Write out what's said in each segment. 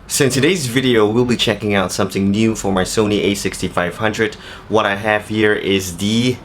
So in today's video, we'll be checking out something new for my Sony A6500. What I have here is the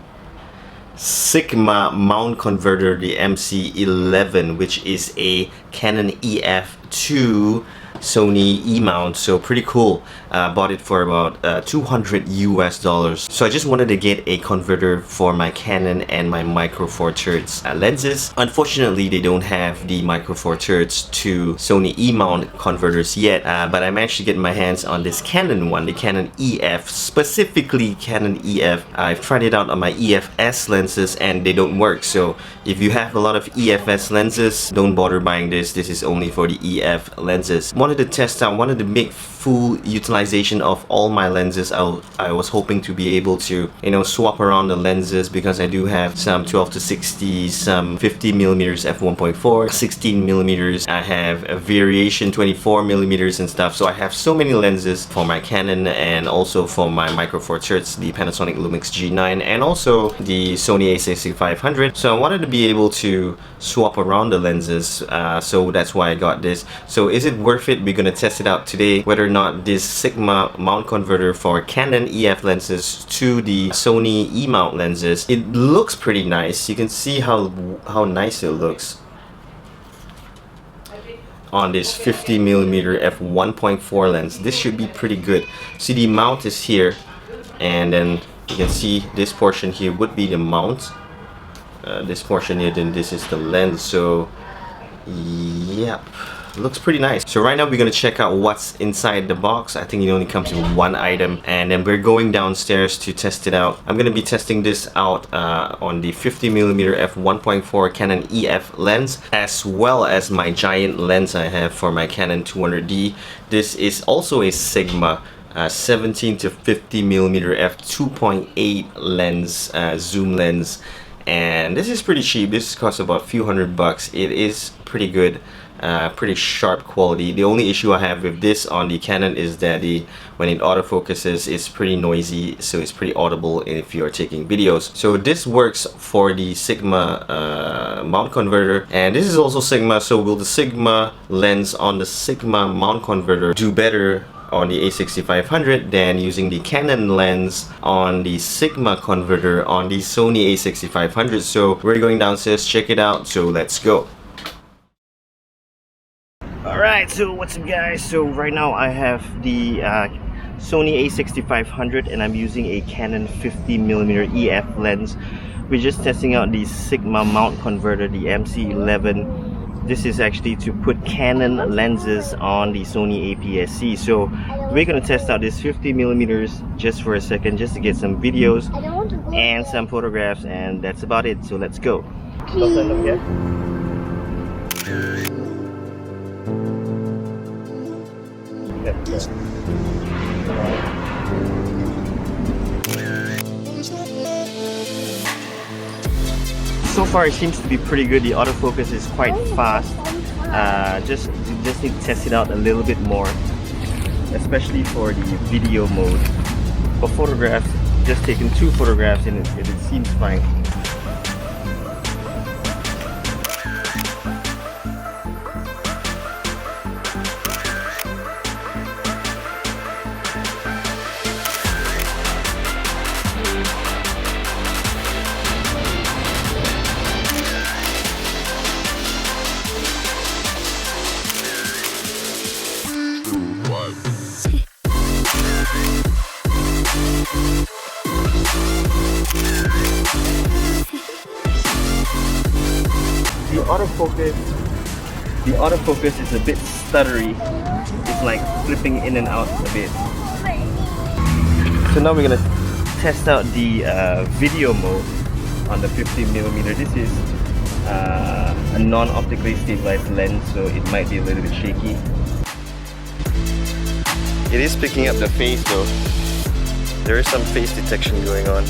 Sigma mount converter, the MC-11, which is a Canon EF2 Sony E-mount, so pretty cool. Bought it for about 200 US dollars. So I just wanted to get a converter for my Canon and my Micro Four Thirds lenses. Unfortunately, they don't have the Micro Four Thirds to Sony E-mount converters yet, but I managed to get my hands on this Canon one, the Canon EF, specifically Canon EF. I've tried it out on my EFS lenses and they don't work. So if you have a lot of EFS lenses, don't bother buying this. This is only for the EF lenses. Wanted to test out, wanted to make full utilization of all my lenses. I was hoping to be able to, swap around the lenses because I do have some 12 to 60, some 50mm f1.4, 16mm. I have a variation 24mm and stuff. So I have so many lenses for my Canon and also for my Micro Four Thirds, the Panasonic Lumix G9 and also the Sony A6500. So I wanted to be able to swap around the lenses. So that's why I got this. So is it worth it? We're gonna test it out today, whether or not this Sigma mount converter for Canon EF lenses to the Sony E-mount lenses. It looks pretty nice. You can see how nice it looks on this 50mm f1.4 lens. This should be pretty good. See, the mount is here, and then you can see this portion here would be the mount. This portion here, then this is the lens. So yep, looks pretty nice. So right now we're gonna check out what's inside the box. I think it only comes with one item, and then we're going downstairs to test it out. I'm gonna be testing this out on the 50mm f1.4 Canon EF lens, as well as my giant lens I have for my Canon 200D. This is also a Sigma 17 to 50mm f2.8 lens, zoom lens, and this is pretty cheap. This costs about a few $100. It is pretty good, pretty sharp quality. The only issue I have with this on the Canon is that when it autofocuses, it's pretty noisy, so it's pretty audible if you're taking videos. So this works for the Sigma mount converter, and this is also Sigma. So will the Sigma lens on the Sigma mount converter do better on the A6500 than using the Canon lens on the Sigma converter on the Sony A6500? So we're going downstairs, check it out, so let's go. Alright, so what's up guys? So right now I have the Sony A6500 and I'm using a Canon 50mm EF lens. We're just testing out the Sigma mount converter, the MC-11. This is actually to put Canon lenses on the Sony APS-C. So we're gonna test out this 50mm just for a second, just to get some videos and some photographs, and that's about it. So let's go. So far it seems to be pretty good. The autofocus is quite fast. Just need to test it out a little bit more, especially for the video mode. For photographs, just taking 2 photographs and it seems fine. The autofocus is a bit stuttery. It's like flipping in and out a bit. So now we're gonna test out the video mode on the 50mm. This is a non-optically stabilized lens, so it might be a little bit shaky. It is picking up the face though. There is some face detection going on.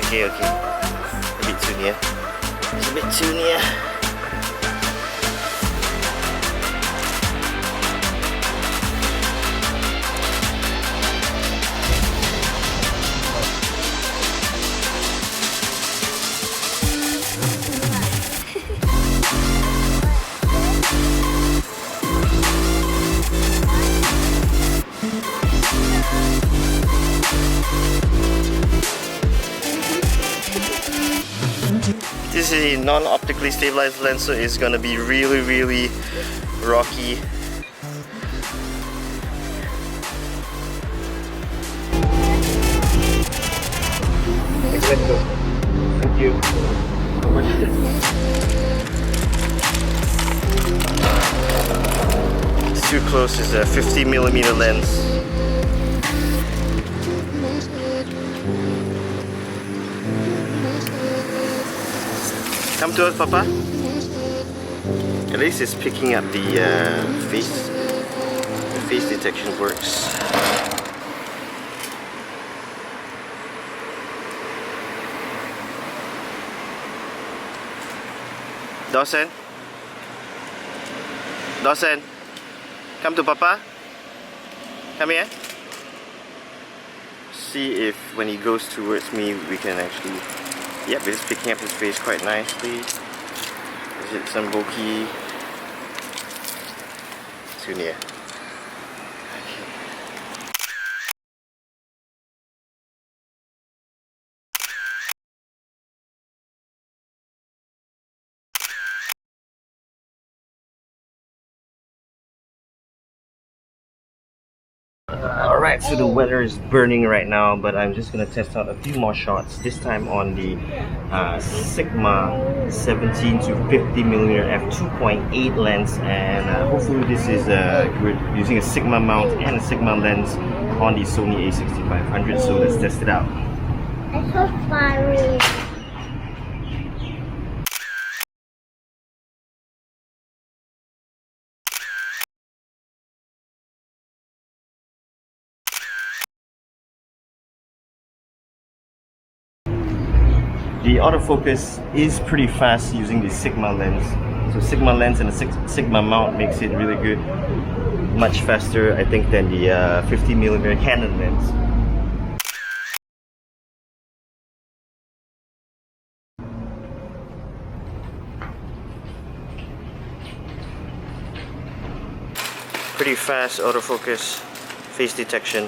Okay, okay. A bit too near. It's a bit too near. This is a non-optically stabilized lens, so it's gonna be really rocky. Thank you. It's too close. It's a 50mm lens. Come to us, Papa. At least it's picking up the face. The face detection works. Dawson? Dawson? Come to Papa. Come here. See if when he goes towards me we can actually... Yep, it's picking up his face quite nicely. Is it some bulky? Too near. Alright, so the weather is burning right now, but I'm just gonna test out a few more shots, this time on the Sigma 17 to 50mm f2.8 lens, and hopefully this is we're using a Sigma mount and a Sigma lens on the Sony A6500, so let's test it out. It's so funny. The autofocus is pretty fast using the Sigma lens. So Sigma lens and a Sigma mount makes it really good. Much faster, I think, than the 50mm Canon lens. Pretty fast autofocus, face detection.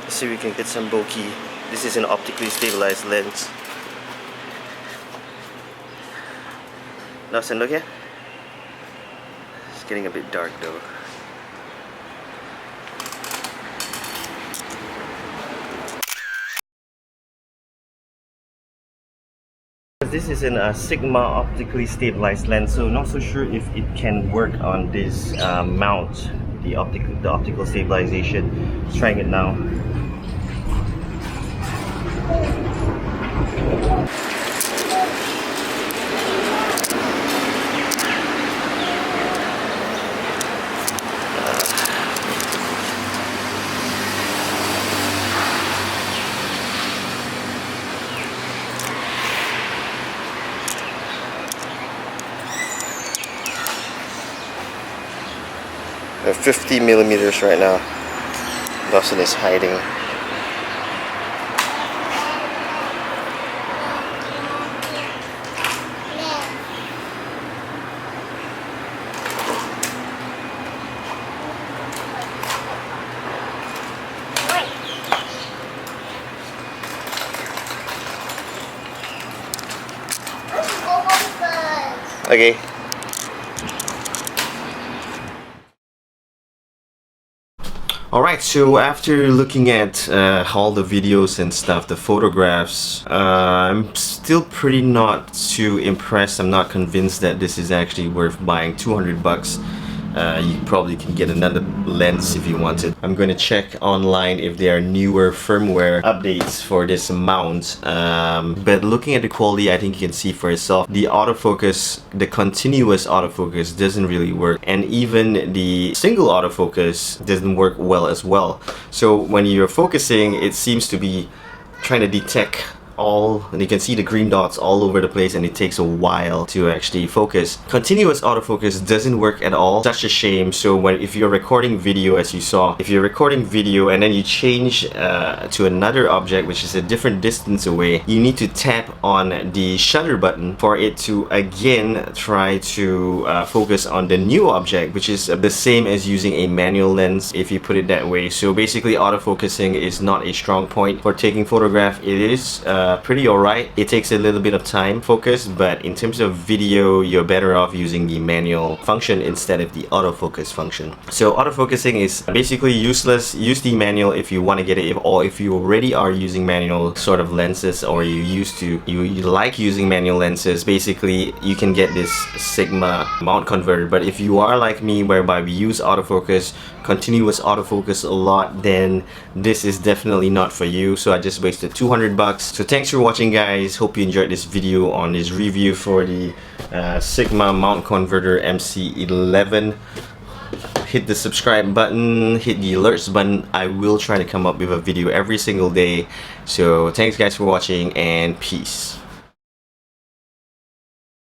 Let's see if we can get some bokeh. This is an optically stabilized lens. Dawson, look here. It's getting a bit dark though. This is a Sigma optically stabilized lens, so not so sure if it can work on this mount, the optical stabilization. Just trying it now. We're 50mm right now. Dawson is hiding. Okay. Alright, so after looking at all the videos and stuff, the photographs, I'm still pretty not too impressed. I'm not convinced that this is actually worth buying 200 bucks. You probably can get another lens if you wanted. I'm going to check online if there are newer firmware updates for this mount. But looking at the quality, I think you can see for yourself. The autofocus, the continuous autofocus doesn't really work. And even the single autofocus doesn't work well as well. So when you're focusing, it seems to be trying to detect all, and you can see the green dots all over the place, and it takes a while to actually focus. Continuous autofocus doesn't work at all. Such a shame. So if you're recording video, as you saw, if you're recording video and then you change to another object which is a different distance away, you need to tap on the shutter button for it to again try to focus on the new object, which is the same as using a manual lens, if you put it that way. So basically autofocusing is not a strong point for taking photograph. It is pretty alright. It takes a little bit of time focus, but in terms of video, you're better off using the manual function instead of the autofocus function. So autofocusing is basically useless. Use the manual if you want to get it, or if you already are using manual sort of lenses, or you like using manual lenses. Basically you can get this Sigma mount converter. But if you are like me, whereby we use autofocus, continuous autofocus a lot, then this is definitely not for you. So I just wasted 200 bucks. So thanks for watching, guys. Hope you enjoyed this video on this review for the Sigma mount converter MC-11. Hit the subscribe button, hit the alerts button. I will try to come up with a video every single day. So thanks guys for watching, and peace.